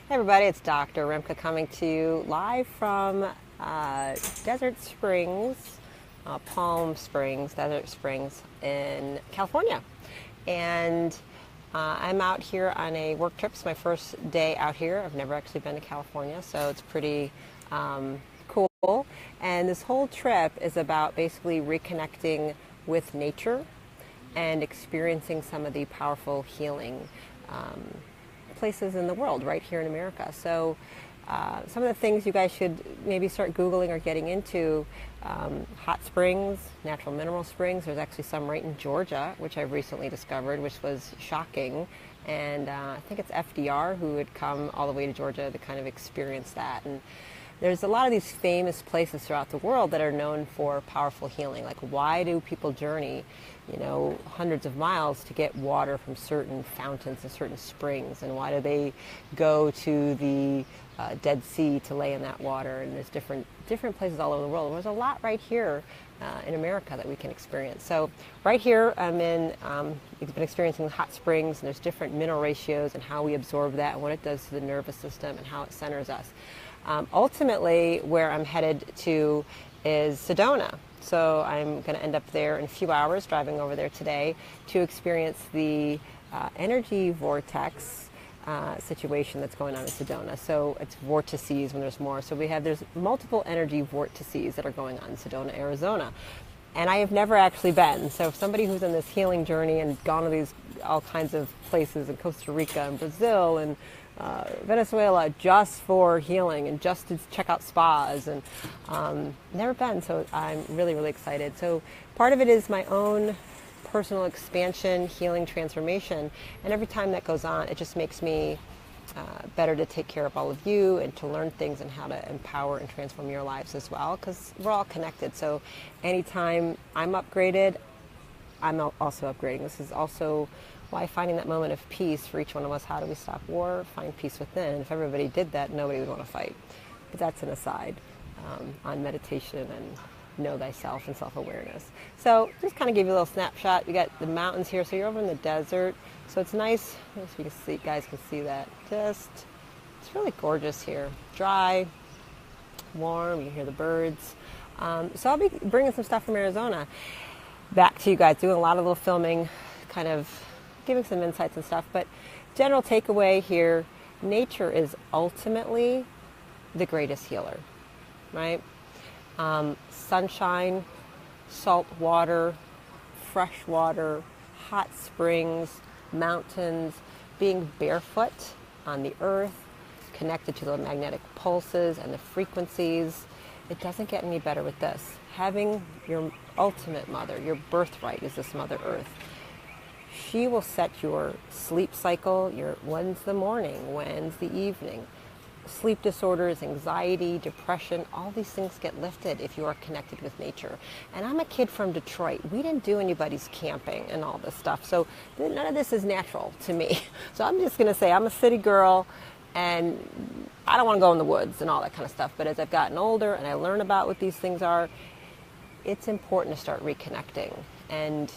Hey everybody, it's Dr. Rimka coming to you live from Desert Springs, Palm Springs, Desert Springs in California. And I'm out here on a work trip. It's my first day out here. I've never actually been to California, so it's pretty cool. And this whole trip is about basically reconnecting with nature and experiencing some of the powerful healing places in the world right here in America. So some of the things you guys should maybe start Googling or getting into, hot springs, natural mineral springs. There's actually some right in Georgia, which I've recently discovered, which was shocking. And I think it's FDR who had come all the way to Georgia to kind of experience that. And there's a lot of these famous places throughout the world that are known for powerful healing. Like, why do people journey, hundreds of miles to get water from certain fountains and certain springs? And why do they go to the Dead Sea to lay in that water? And there's different places all over the world. There's a lot right here in America that we can experience. So right here, I'm in, we've been experiencing hot springs, and there's different mineral ratios and how we absorb that and what it does to the nervous system and how it centers us. Ultimately, where I'm headed to is Sedona. So I'm going to end up there in a few hours, driving over there today to experience the energy vortex situation that's going on in Sedona. So it's vortices when there's more. So there's multiple energy vortices that are going on in Sedona, Arizona. And I have never actually been. So if somebody who's on this healing journey and gone to these all kinds of places in Costa Rica and Brazil and Venezuela just for healing and just to check out spas, and never been, so I'm really, really excited. So part of it is my own personal expansion, healing, transformation, and every time that goes on, it just makes me better to take care of all of you and to learn things and how to empower and transform your lives as well, because we're all connected. So anytime I'm upgraded, I'm also upgrading. This is also why finding that moment of peace for each one of us. How do we stop war? Find peace within. And if everybody did that, nobody would want to fight. But that's an aside on meditation and know thyself and self-awareness. So just kind of give you a little snapshot. We got the mountains here. So you're over in the desert. So it's nice. If you can see, guys can see that. It's really gorgeous here. Dry, warm. You can hear the birds. So I'll be bringing some stuff from Arizona back to you guys, doing a lot of little filming, kind of giving some insights and stuff. But general takeaway here, nature is ultimately the greatest healer, right? Sunshine, salt water, fresh water, hot springs, mountains, being barefoot on the earth, connected to the magnetic pulses and the frequencies. It doesn't get any better with this. Having your ultimate mother, your birthright is this Mother Earth. She will set your sleep cycle, when's the morning, when's the evening. Sleep disorders, anxiety, depression, all these things get lifted if you are connected with nature. And I'm a kid from Detroit. We didn't do anybody's camping and all this stuff. So none of this is natural to me. So I'm just going to say I'm a city girl, and I don't want to go in the woods and all that kind of stuff. But as I've gotten older and I learn about what these things are, it's important to start reconnecting and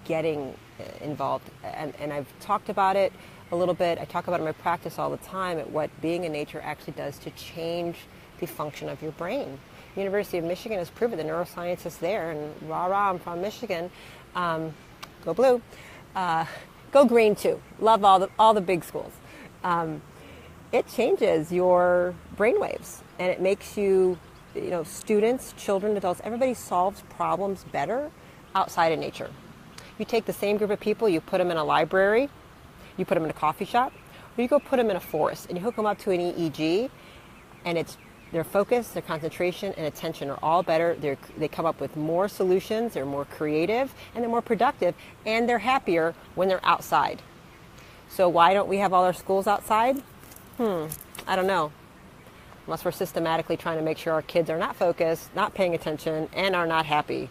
getting involved. And I've talked about it a little bit. I talk about it in my practice all the time, at what being in nature actually does to change the function of your brain. University of Michigan has proven, the neuroscientists there, and rah-rah, I'm from Michigan. Go blue. Go green too. Love all the big schools. It changes your brain waves, and it makes you, students, children, adults, everybody solves problems better outside of nature. You take the same group of people, you put them in a library, you put them in a coffee shop, or you go put them in a forest and you hook them up to an EEG, and it's their focus, their concentration, and attention are all better. They come up with more solutions, they're more creative, and they're more productive, and they're happier when they're outside. So why don't we have all our schools outside? I don't know. Unless we're systematically trying to make sure our kids are not focused, not paying attention, and are not happy.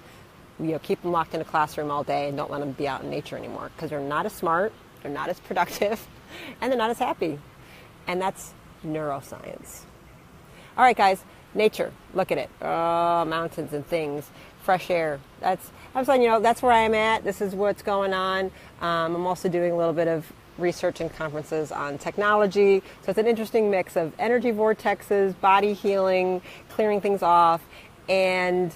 Keep them locked in a classroom all day and don't let them be out in nature anymore, because they're not as smart, they're not as productive, and they're not as happy. And that's neuroscience. All right, guys, nature, look at it. Mountains and things, fresh air. I'm saying, that's where I'm at. This is what's going on. I'm also doing a little bit of research and conferences on technology. So it's an interesting mix of energy vortexes, body healing, clearing things off, and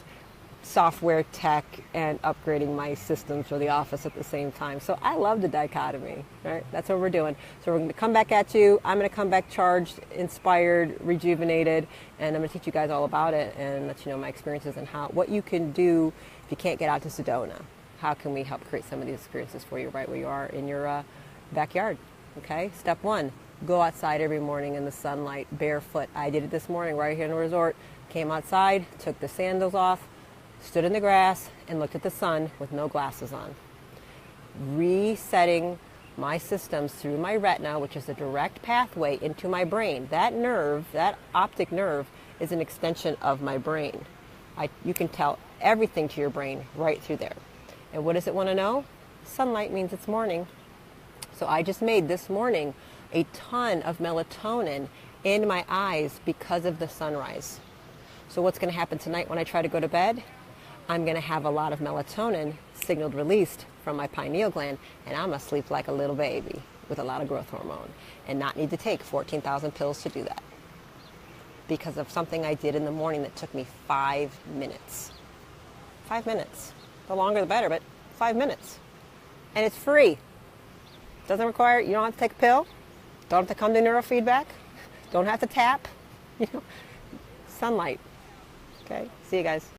software tech and upgrading my systems for the office at the same time. So I love the dichotomy, right? That's what we're doing. So we're going to come back at you. I'm going to come back charged, inspired, rejuvenated, and I'm going to teach you guys all about it and let you know my experiences and what you can do if you can't get out to Sedona. How can we help create some of these experiences for you right where you are in your backyard? Okay, step one, go outside every morning in the sunlight, barefoot. I did it this morning right here in the resort. Came outside, took the sandals off, stood in the grass and looked at the sun with no glasses on. Resetting my systems through my retina, which is a direct pathway into my brain. That nerve, that optic nerve, is an extension of my brain. You can tell everything to your brain right through there. And what does it want to know? Sunlight means it's morning. So I just made this morning a ton of melatonin in my eyes because of the sunrise. So what's going to happen tonight when I try to go to bed? I'm going to have a lot of melatonin signaled released from my pineal gland, and I'm going to sleep like a little baby with a lot of growth hormone and not need to take 14,000 pills to do that because of something I did in the morning that took me 5 minutes. 5 minutes. The longer the better, but 5 minutes. And it's free. Doesn't require, you don't have to take a pill. Don't have to come to neurofeedback. Don't have to tap. Sunlight. Okay? See you guys.